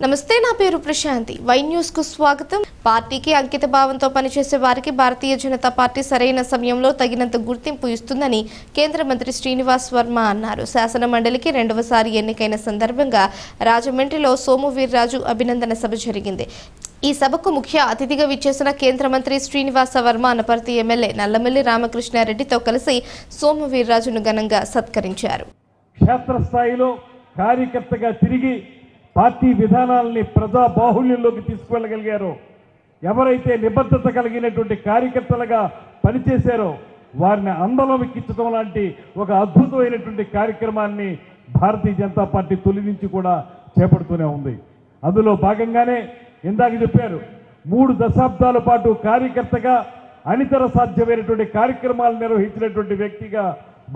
నమస్తే, నా పేరు ప్రశాంతి. వై న్యూస్ కు స్వాగతం. పార్టీకి అంకిత భావంతో పనిచేసే వారికి భారతీయ జనతా పార్టీ సరైన సమయంలో తగినంత గుర్తింపు ఇస్తుందని కేంద్ర మంత్రి శ్రీనివాస్ వర్మ అన్నారు. శాసన మండలికి రెండవసారి ఎన్నికైన సందర్భంగా రాజమండ్రిలో సోము వీర్రాజు అభినందన సభ జరిగింది. ఈ సభకు ముఖ్య అతిథిగా విచ్చేసిన కేంద్ర మంత్రి శ్రీనివాస వర్మ అనపర్తి ఎమ్మెల్యే నల్లమల్లి రామకృష్ణారెడ్డితో కలిసి సోము వీర్రాజును ఘనంగా సత్కరించారు. క్షేత్రస్థాయిలో కార్యకర్తగా తిరిగి పార్టీ విధానాలని ప్రజా బాహుళ్యంలోకి తీసుకువెళ్ళగలిగారో, ఎవరైతే నిబద్ధత కలిగినటువంటి కార్యకర్తలుగా పనిచేశారో వారిని అందలం ఎక్కించడం లాంటి ఒక అద్భుతమైనటువంటి కార్యక్రమాన్ని భారతీయ జనతా పార్టీ తొలి నుంచి కూడా చేపడుతూనే ఉంది. అందులో భాగంగానే ఇందాక చెప్పారు, 3 దశాబ్దాల పాటు కార్యకర్తగా అనితర సాధ్యమైనటువంటి కార్యక్రమాలు నిర్వహించినటువంటి వ్యక్తిగా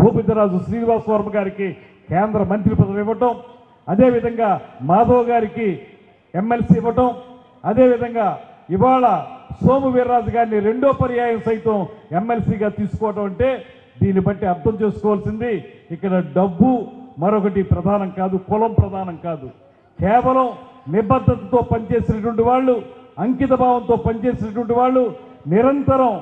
భూపతిరాజు శ్రీనివాస్ వర్మ గారికి కేంద్ర మంత్రి పదవి ఇవ్వటం, అదేవిధంగా మాధవ్ గారికి ఎమ్మెల్సీ ఇవ్వటం, అదేవిధంగా ఇవాళ సోము వీర్రాజు గారిని రెండో పర్యాయం సైతం ఎమ్మెల్సీగా తీసుకోవడం అంటే దీన్ని బట్టి అర్థం చేసుకోవాల్సింది ఇక్కడ డబ్బు మరొకటి ప్రధానం కాదు, కులం ప్రధానం కాదు. కేవలం నిబద్ధతతో పనిచేసినటువంటి వాళ్ళు, అంకిత భావంతో పనిచేసినటువంటి వాళ్ళు, నిరంతరం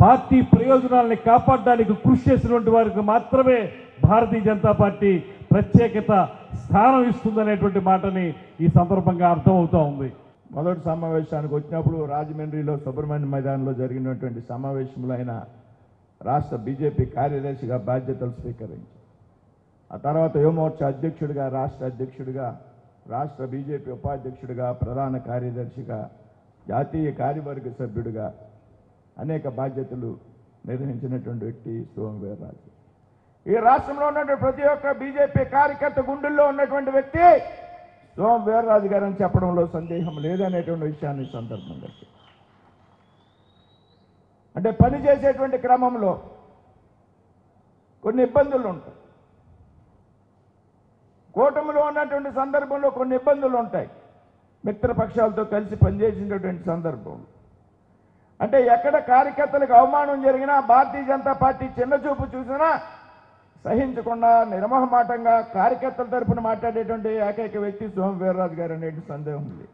పార్టీ ప్రయోజనాలని కాపాడడానికి కృషి చేసినటువంటి వారికి మాత్రమే భారతీయ జనతా పార్టీ ప్రత్యేకత స్థానం ఇస్తుందనేటువంటి మాటని ఈ సందర్భంగా అర్థమవుతూ ఉంది. మొదటి సమావేశానికి వచ్చినప్పుడు రాజమండ్రిలో సుబ్రహ్మణ్య మైదానంలో జరిగినటువంటి సమావేశంలో ఆయన రాష్ట్ర బీజేపీ కార్యదర్శిగా బాధ్యతలు స్వీకరించారు. ఆ తర్వాత యువమోర్చా అధ్యక్షుడిగా, రాష్ట్ర అధ్యక్షుడిగా, రాష్ట్ర బీజేపీ ఉపాధ్యక్షుడిగా, ప్రధాన కార్యదర్శిగా, జాతీయ కార్యవర్గ సభ్యుడిగా అనేక బాధ్యతలు నిర్వహించినటువంటి వ్యక్తి సోము వీర్రాజు. ఈ రాష్ట్రంలో ఉన్నటువంటి ప్రతి ఒక్క బీజేపీ కార్యకర్త గుండెల్లో ఉన్నటువంటి వ్యక్తి సోము వీర్రాజు గారు అని చెప్పడంలో సందేహం లేదనేటువంటి విషయాన్ని సందర్భంగా, అంటే పని చేసేటువంటి క్రమంలో కొన్ని ఇబ్బందులు ఉంటాయి. కూటమిలో ఉన్నటువంటి సందర్భంలో కొన్ని ఇబ్బందులు ఉంటాయి. మిత్రపక్షాలతో కలిసి పనిచేసినటువంటి సందర్భం అంటే ఎక్కడ కార్యకర్తలకు అవమానం జరిగినా, భారతీయ జనతా పార్టీ చిన్నచూపు చూసినా సహించకుండా నిర్మోహమాటంగా కార్యకర్తల తరఫున మాట్లాడేటువంటి ఏకైక వ్యక్తి సోము వీర్రాజు గారు అనేది సందేహం ఉంది.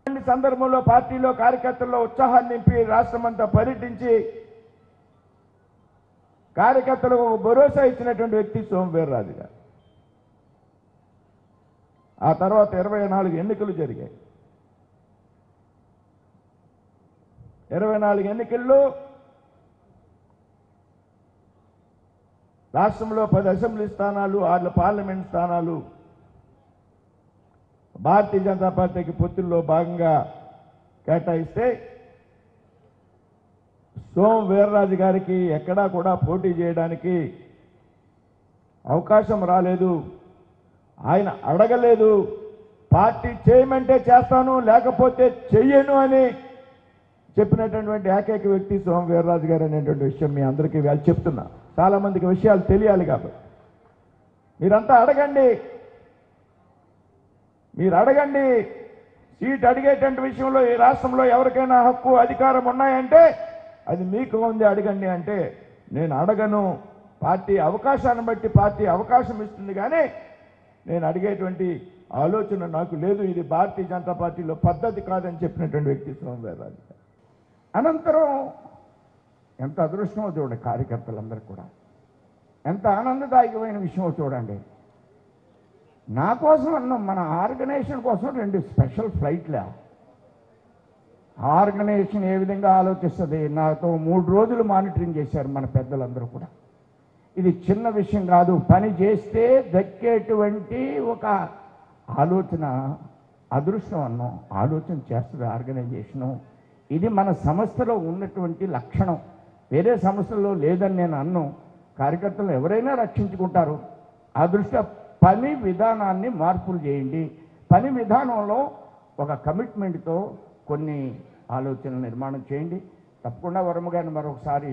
ఈ సందర్భంలో పార్టీలో కార్యకర్తల్లో ఉత్సాహాన్ని నింపి రాష్ట్రమంతా పర్యటించి కార్యకర్తలకు భరోసా ఇచ్చినటువంటి వ్యక్తి సోము వీర్రాజు గారు. ఆ తర్వాత 24 ఎన్నికలు జరిగాయి. 24 ఎన్నికల్లో రాష్ట్రంలో 10 అసెంబ్లీ స్థానాలు, 6 పార్లమెంట్ స్థానాలు భారతీయ జనతా పార్టీకి పొత్తుల్లో భాగంగా కేటాయిస్తే సోము వీర్రాజు గారికి ఎక్కడా కూడా పోటీ చేయడానికి అవకాశం రాలేదు. ఆయన అడగలేదు. పార్టీ చేయమంటే చేస్తాను, లేకపోతే చెయ్యను అని చెప్పినటువంటి ఏకైక వ్యక్తి సోము వీర్రాజు గారు అనేటువంటి విషయం మీ అందరికీ వాళ్ళు చెప్తున్నా. చాలామందికి విషయాలు తెలియాలి కాబట్టి మీరంతా అడగండి. మీరు అడగండి. సీట్ అడిగేటువంటి విషయంలో ఈ రాష్ట్రంలో ఎవరికైనా హక్కు, అధికారం ఉన్నాయంటే అది మీకు ఉంది, అడగండి అంటే నేను అడగను. పార్టీ అవకాశాన్ని బట్టి పార్టీ అవకాశం ఇస్తుంది, కానీ నేను అడిగేటువంటి ఆలోచన నాకు లేదు. ఇది భారతీయ జనతా పార్టీలో పద్ధతి కాదని చెప్పినటువంటి వ్యక్తి సోము వీర్రాజు. అనంతరం ఎంత అదృష్టమో చూడండి, కార్యకర్తలందరూ కూడా ఎంత ఆనందదాయకమైన విషయమో చూడండి. నా కోసం మన ఆర్గనైజేషన్ కోసం 2 స్పెషల్ ఫ్లైట్లే. ఆర్గనైజేషన్ ఏ విధంగా ఆలోచిస్తుంది, నాతో 3 రోజులు మానిటరింగ్ చేశారు మన పెద్దలందరూ కూడా. ఇది చిన్న విషయం కాదు. పని చేస్తే దక్కేటువంటి ఒక ఆలోచన, అదృష్టం అన్నాం, ఆలోచన చేస్తుంది ఆర్గనైజేషను. ఇది మన సంస్థలో ఉన్నటువంటి లక్షణం, వేరే సంస్థల్లో లేదని నేను అన్ను. కార్యకర్తలు ఎవరైనా రక్షించుకుంటారు. ఆ దృష్ట్యా పని విధానాన్ని మార్పులు చేయండి. పని విధానంలో ఒక కమిట్మెంట్తో కొన్ని ఆలోచనలు నిర్మాణం చేయండి. తప్పకుండా వర్మ గారిని మరొకసారి